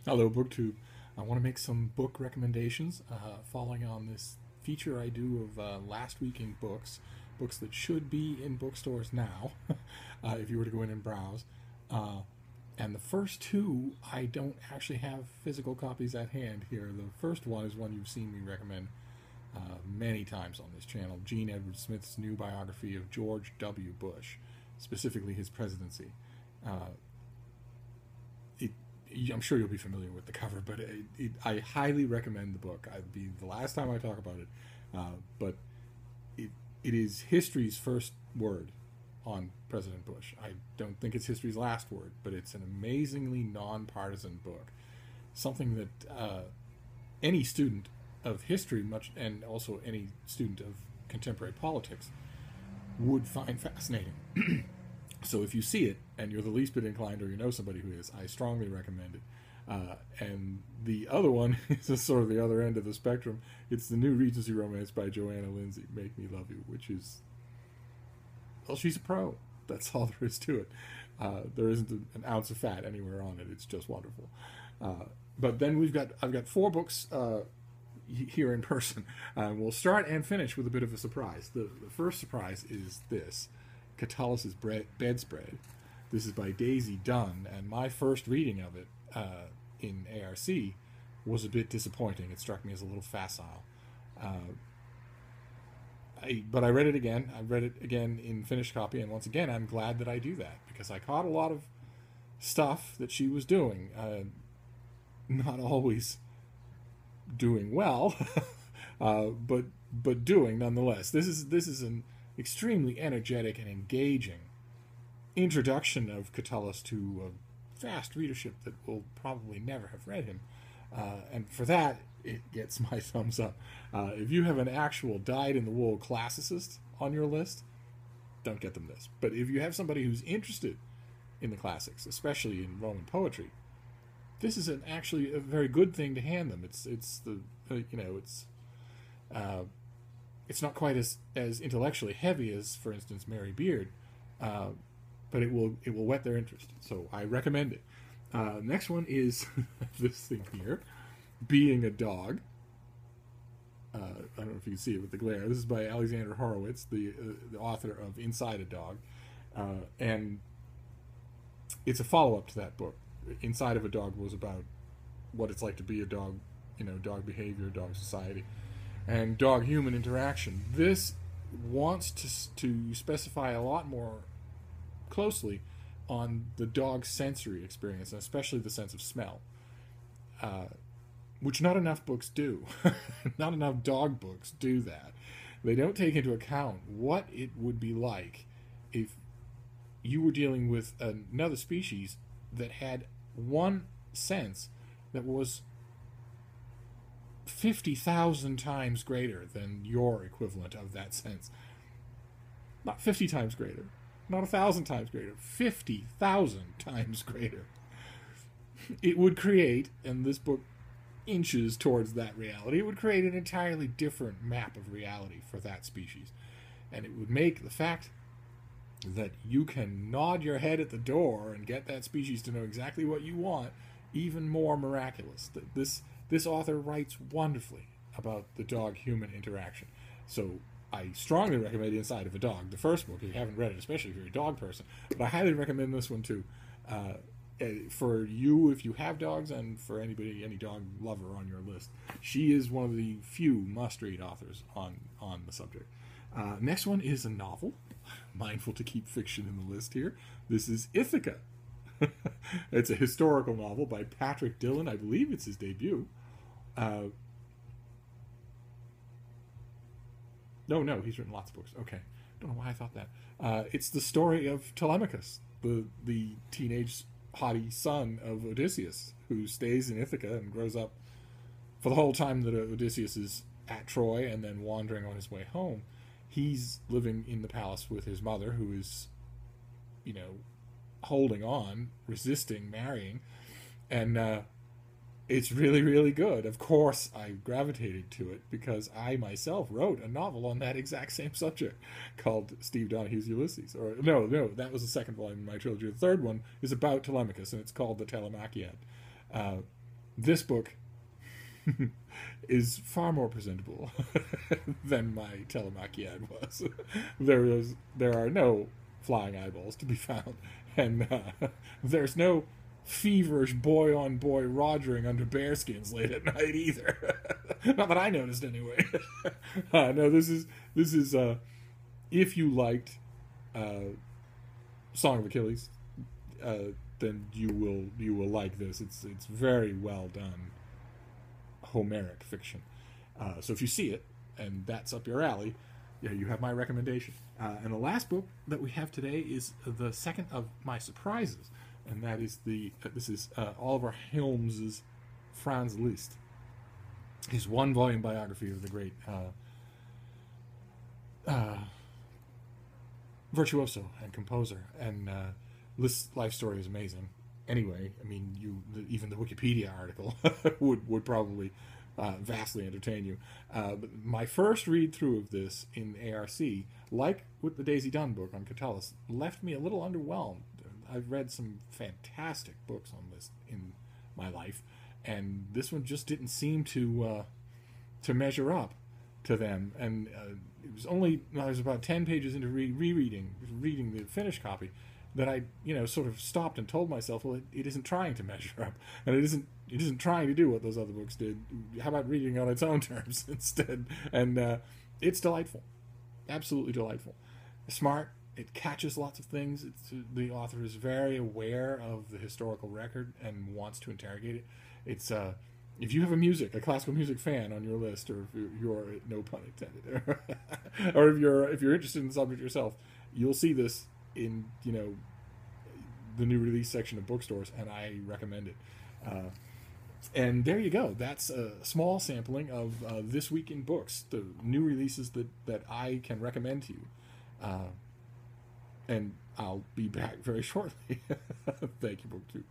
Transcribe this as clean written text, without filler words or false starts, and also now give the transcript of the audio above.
Hello, BookTube. I want to make some book recommendations following on this feature I do of Last Week in Books, books that should be in bookstores now, if you were to go in and browse. Uh, and the first two, I don't actually have physical copies at hand here. The first one is one you've seen me recommend many times on this channel, Gene Edward Smith's new biography of George W. Bush, specifically his presidency. Uh, it, I'm sure you'll be familiar with the cover, but I highly recommend the book. It'd be the last time I talk about it, but it, it is history's first word on President Bush. I don't think it's history's last word, but it's an amazingly nonpartisan book. Something that any student of history, much and also any student of contemporary politics, would find fascinating. So if you see it and you're the least bit inclined, or you know somebody who is, I strongly recommend it. And the other one is sort of the other end of the spectrum. It's the new Regency romance by Joanna Lindsay, Make Me Love You, which is, well, she's a pro. That's all there is to it. There isn't an ounce of fat anywhere on it. It's just wonderful. But then I've got four books here in person. We'll start and finish with a bit of a surprise. The first surprise is this: Catellus' Bedspread. This is by Daisy Dunn, and my first reading of it in ARC was a bit disappointing. It struck me as a little facile. But I read it again. I read it again in finished copy, and once again, I'm glad that I do that, because I caught a lot of stuff that she was doing. Not always doing well, but doing nonetheless. This is an extremely energetic and engaging introduction of Catellus to a vast readership that will probably never have read him, and for that it gets my thumbs up. If you have an actual dyed-in-the-wool classicist on your list, don't get them this. But if you have somebody who's interested in the classics, especially in Roman poetry, this is actually a very good thing to hand them. It's not quite as intellectually heavy as, for instance, Mary Beard, but it will whet their interest. So I recommend it. Next one is this thing here, Being a Dog. I don't know if you can see it with the glare. This is by Alexander Horowitz, the author of Inside a Dog, and it's a follow-up to that book. Inside of a Dog was about what it's like to be a dog, dog behavior, dog society, and dog-human interaction. This wants to specify a lot more closely on the dog's sensory experience, and especially the sense of smell, which not enough books do. Not enough dog books do that. They don't take into account what it would be like if you were dealing with another species that had one sense that was 50,000 times greater than your equivalent of that sense. Not 50 times greater, not 1,000 times greater, 50,000 times greater. It would create, and this book inches towards that reality, it would create an entirely different map of reality for that species. And it would make the fact that you can nod your head at the door and get that species to know exactly what you want even more miraculous. This author writes wonderfully about the dog-human interaction. So I strongly recommend Inside of a Dog, the first book, if you haven't read it, especially if you're a dog person. But I highly recommend this one too. For you, if you have dogs, and for anybody, any dog lover on your list. She is one of the few must-read authors on the subject. Next one is a novel. Mindful to keep fiction in the list here. This is Ithaca. It's a historical novel by Patrick Dillon. I believe it's his debut. No, he's written lots of books. Okay. Don't know why I thought that. It's the story of Telemachus, the teenage haughty son of Odysseus, who stays in Ithaca and grows up for the whole time that Odysseus is at Troy and then wandering on his way home. He's living in the palace with his mother, who is, holding on, resisting marrying, and it's really, really good. Of course, I gravitated to it because I myself wrote a novel on that exact same subject called Steve Donahue's Ulysses. Or no, that was the second volume in my trilogy. The third one is about Telemachus, and it's called The Telemachiad. This book is far more presentable than my Telemachiad was. There are no flying eyeballs to be found, and there's no feverish boy-on-boy rogering under bearskins late at night either. Not that I noticed anyway. No, this is if you liked Song of Achilles, then you will like this. It's very well done Homeric fiction. So if you see it and that's up your alley, yeah, you have my recommendation. And the last book that we have today is the second of my surprises, and that is Oliver Helms's Franz Liszt, his one-volume biography of the great virtuoso and composer. And Liszt's life story is amazing. Anyway, I mean, even the Wikipedia article would probably vastly entertain you. But my first read through of this in ARC, like with the Daisy Dunn book on Catellus, left me a little underwhelmed. I've read some fantastic books on this in my life, and this one just didn't seem to measure up to them. And I was about 10 pages into reading the finished copy, that I, sort of stopped and told myself, well, it isn't trying to measure up, and it isn't trying to do what those other books did. How about reading on its own terms instead? And it's delightful, absolutely delightful. Smart. It catches lots of things. The author is very aware of the historical record and wants to interrogate it. It's if you have a classical music fan on your list, or if you're no pun intended, or if you're interested in the subject yourself, you'll see this in the new release section of bookstores, and I recommend it. And there you go. That's a small sampling of this week in books, the new releases that I can recommend to you. And I'll be back very shortly. Thank you, BookTube.